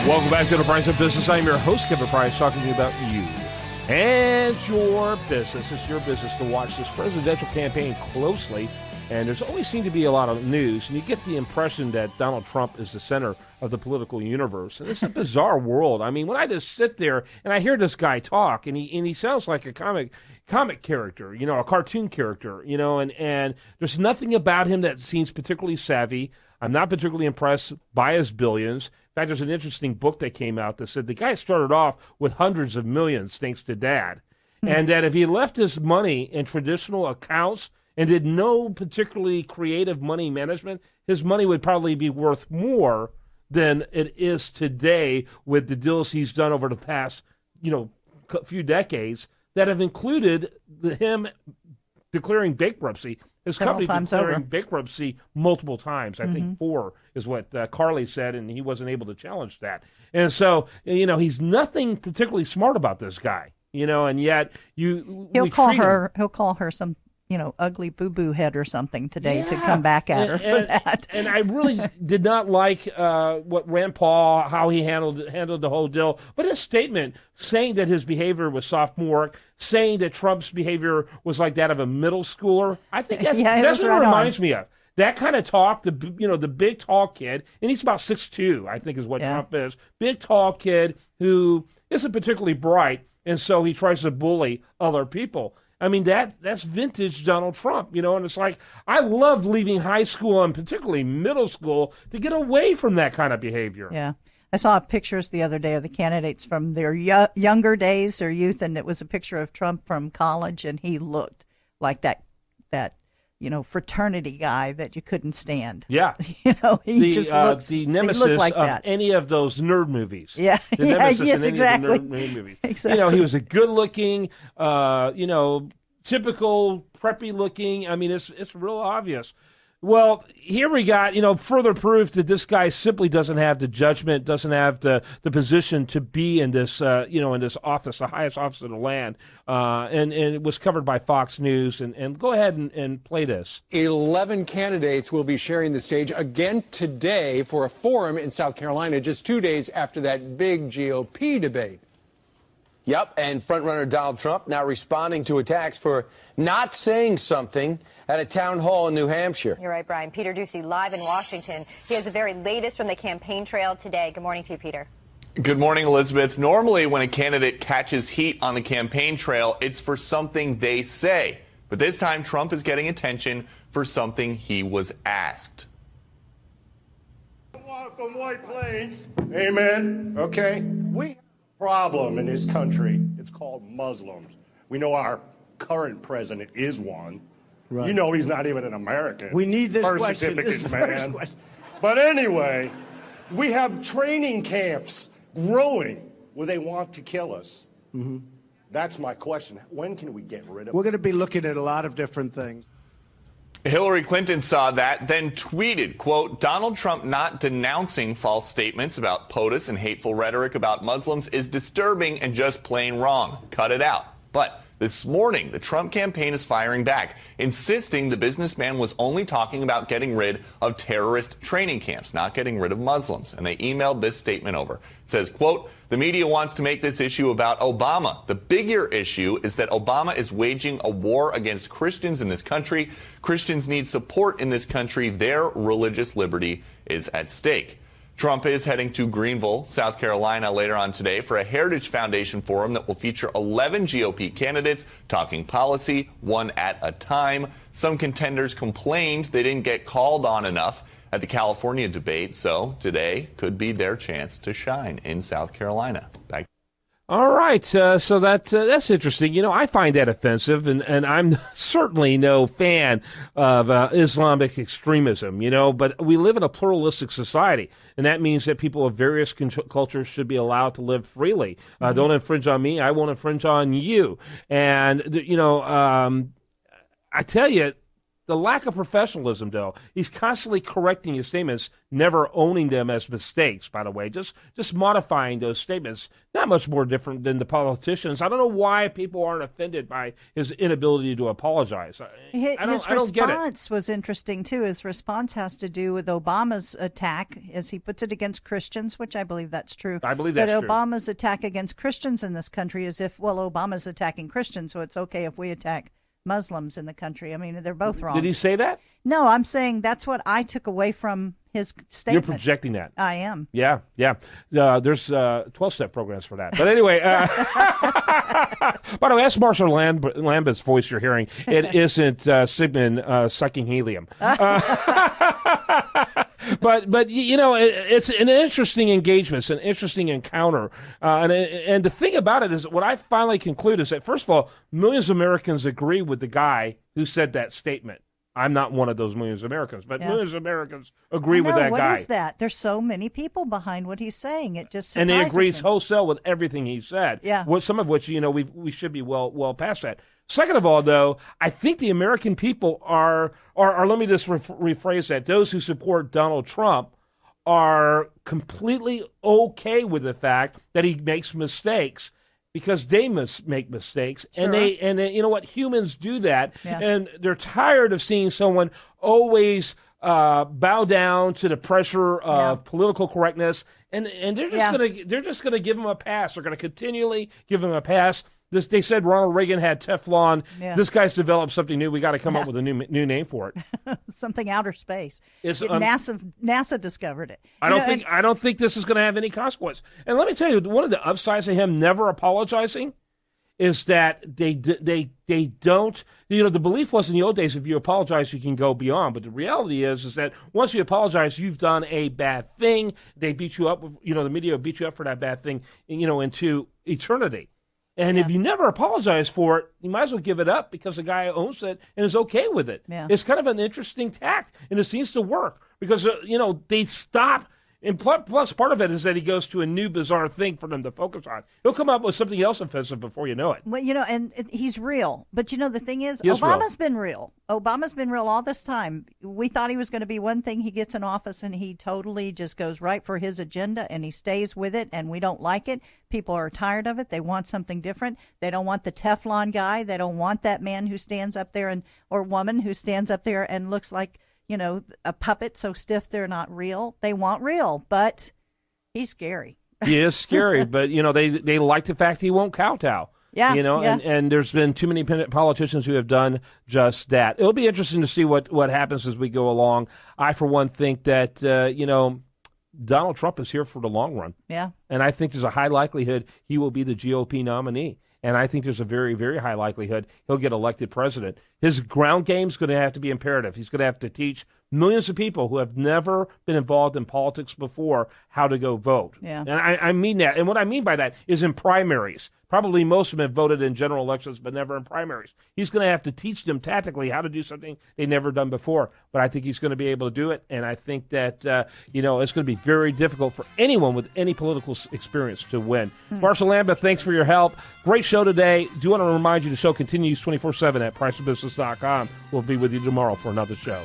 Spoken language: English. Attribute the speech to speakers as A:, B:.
A: Welcome back to the Price of Business. I'm your host, Kevin Price, talking to you about you and your business. It's your business to watch this presidential campaign closely, and there's always seemed to be a lot of news, and you get the impression that Donald Trump is the center of the political universe. And it's a bizarre world. I mean, when I just sit there and I hear this guy talk, and he sounds like a comic character, you know, a cartoon character, you know, and there's nothing about him that seems particularly savvy. I'm not particularly impressed by his billions. In fact, there's an interesting book that came out that said the guy started off with hundreds of millions thanks to Dad. And that if he left his money in traditional accounts and did no particularly creative money management, his money would probably be worth more than it is today with the deals he's done over the past, few decades that have included him declaring bankruptcy. His company declaring bankruptcy multiple times. I think 4 is what Carly said, and he wasn't able to challenge that. And so, he's nothing particularly smart about this guy, and yet
B: he'll call her some, ugly boo-boo head or something today to come back at her for that.
A: And I really did not like what Rand Paul, how he handled the whole deal. But his statement saying that his behavior was sophomoric, saying that Trump's behavior was like that of a middle schooler, I think that's what it reminds me of. That kind of talk, the big tall kid, and he's about 6'2", I think is what Trump is. Big tall kid who isn't particularly bright, and so he tries to bully other people. I mean, that's vintage Donald Trump, and it's like, I loved leaving high school and particularly middle school to get away from that kind of behavior.
B: Yeah. I saw pictures the other day of the candidates from their younger days, their youth, and it was a picture of Trump from college, and he looked like that fraternity guy that you couldn't stand.
A: Yeah.
B: He just looks
A: the nemesis
B: like
A: of
B: that.
A: Any of those nerd movies.
B: Yeah.
A: The nemesis
B: Yes,
A: in
B: exactly.
A: any of the nerd movies.
B: Exactly.
A: He was a good-looking, typical preppy-looking. I mean, it's real obvious. Well, here we got, further proof that this guy simply doesn't have the judgment, doesn't have the position to be in this, in this office, the highest office of the land. And it was covered by Fox News. And go ahead and play this.
C: 11 candidates will be sharing the stage again today for a forum in South Carolina, just 2 days after that big GOP debate.
D: Yep, and frontrunner Donald Trump now responding to attacks for not saying something at a town hall in New Hampshire.
E: You're right, Brian. Peter Ducey live in Washington. He has the very latest from the campaign trail today. Good morning to you, Peter.
F: Good morning, Elizabeth. Normally, when a candidate catches heat on the campaign trail, it's for something they say. But this time, Trump is getting attention for something he was asked.
G: From White Plains. Amen. Okay. We have a problem in this country. It's called Muslims. We know our current president is one. Right. He's not even an American.
H: We need this
G: birth
H: question.
G: certificates, man. But anyway, we have training camps growing where they want to kill us. Mm-hmm. That's my question. When can we get rid of them?
H: We're going to be looking at a lot of different things.
F: Hillary Clinton saw that, then tweeted, quote, Donald Trump not denouncing false statements about POTUS and hateful rhetoric about Muslims is disturbing and just plain wrong. Cut it out. But this morning, the Trump campaign is firing back, insisting the businessman was only talking about getting rid of terrorist training camps, not getting rid of Muslims. And they emailed this statement over. It says, quote, the media wants to make this issue about Obama. The bigger issue is that Obama is waging a war against Christians in this country. Christians need support in this country. Their religious liberty is at stake. Trump is heading to Greenville, South Carolina later on today for a Heritage Foundation forum that will feature 11 GOP candidates talking policy, one at a time. Some contenders complained they didn't get called on enough at the California debate, so today could be their chance to shine in South Carolina. Back.
A: All right, so that's interesting. I find that offensive, and I'm certainly no fan of Islamic extremism, but we live in a pluralistic society, and that means that people of various cultures should be allowed to live freely. Don't infringe on me, I won't infringe on you. And, I tell you, The lack of professionalism, though, he's constantly correcting his statements, never owning them as mistakes, by the way, just modifying those statements. Not much more different than the politicians. I don't know why people aren't offended by his inability to apologize.
B: His
A: I don't get it.
B: response was interesting, too. His response has to do with Obama's attack, as he puts it, against Christians, which I believe that's true.
A: I believe that's true.
B: Obama's attack against Christians in this country is if, well, Obama's attacking Christians, so it's okay if we attack Muslims in the country. I mean, they're both wrong.
A: Did he say that?
B: No, I'm saying that's what I took away from his statement.
A: You're projecting that.
B: I am.
A: Yeah. There's 12-step programs for that. But anyway, by the way, that's Marsha Lambeth's voice you're hearing. It isn't Sigmund sucking helium. But you know, it's an interesting engagement. It's an interesting encounter. And the thing about it is, what I finally conclude is that, first of all, millions of Americans agree with the guy who said that statement. I'm not one of those millions of Americans, but millions of Americans agree with that guy.
B: What is that? There's so many people behind what he's saying. It just surprises
A: and he agrees
B: me.
A: wholesale with everything he said.
B: Yeah.
A: Some of which, you know, we should be well past that. Second of all, though, I think the American people are let me just rephrase that. Those who support Donald Trump are completely okay with the fact that he makes mistakes, because they must make mistakes,
B: Sure.
A: and they, you know what, humans do that,
B: Yeah.
A: and they're tired of seeing someone always bow down to the pressure of political correctness, and they're just gonna give him a pass. They're gonna continually give him a pass. They said Ronald Reagan had Teflon.
B: Yeah.
A: This guy's developed something new. We got to come up with a new name for it.
B: Something outer space.
A: It's,
B: NASA discovered it.
A: I don't think this is going to have any consequence. And let me tell you, one of the upsides of him never apologizing is that they don't. You know, the belief was in the old days, if you apologize, you can go beyond. But the reality is that once you apologize, you've done a bad thing. They beat you up. You know, the media beat you up for that bad thing. You know, into eternity. And if you never apologize for it, you might as well give it up, because the guy owns it and is okay with it.
B: Yeah.
A: It's kind of an interesting tact, and it seems to work because, you know, they stop. And plus, part of it is that he goes to a new bizarre thing for them to focus on. He'll come up with something else offensive before you know it.
B: Well, you know, and he's real. But, you know, the thing is,
A: Obama's
B: been real. Obama's been real all this time. We thought he was going to be one thing. He gets in office and he totally just goes right for his agenda, and he stays with it, and we don't like it. People are tired of it. They want something different. They don't want the Teflon guy. They don't want that man who stands up there or woman who stands up there and looks like, you know, a puppet so stiff they're not real. They want real, but he's scary.
A: He is scary, but, you know, they like the fact he won't kowtow.
B: Yeah,
A: you know,
B: yeah.
A: And there's been too many politicians who have done just that. It'll be interesting to see what happens as we go along. I, for one, think that, you know, Donald Trump is here for the long run.
B: Yeah.
A: And I think there's a high likelihood he will be the GOP nominee. And I think there's a very, very high likelihood he'll get elected president. His ground game is going to have to be imperative. He's going to have to teach millions of people who have never been involved in politics before how to go vote.
B: Yeah.
A: And I mean that. And what I mean by that is in primaries. Probably most of them have voted in general elections, but never in primaries. He's going to have to teach them tactically how to do something they've never done before. But I think he's going to be able to do it. And I think that, you know, it's going to be very difficult for anyone with any political experience to win. Marsha Lambeth, thanks for your help. Great show today. Do want to remind you the show continues 24/7 at priceofbusiness.com. We'll be with you tomorrow for another show.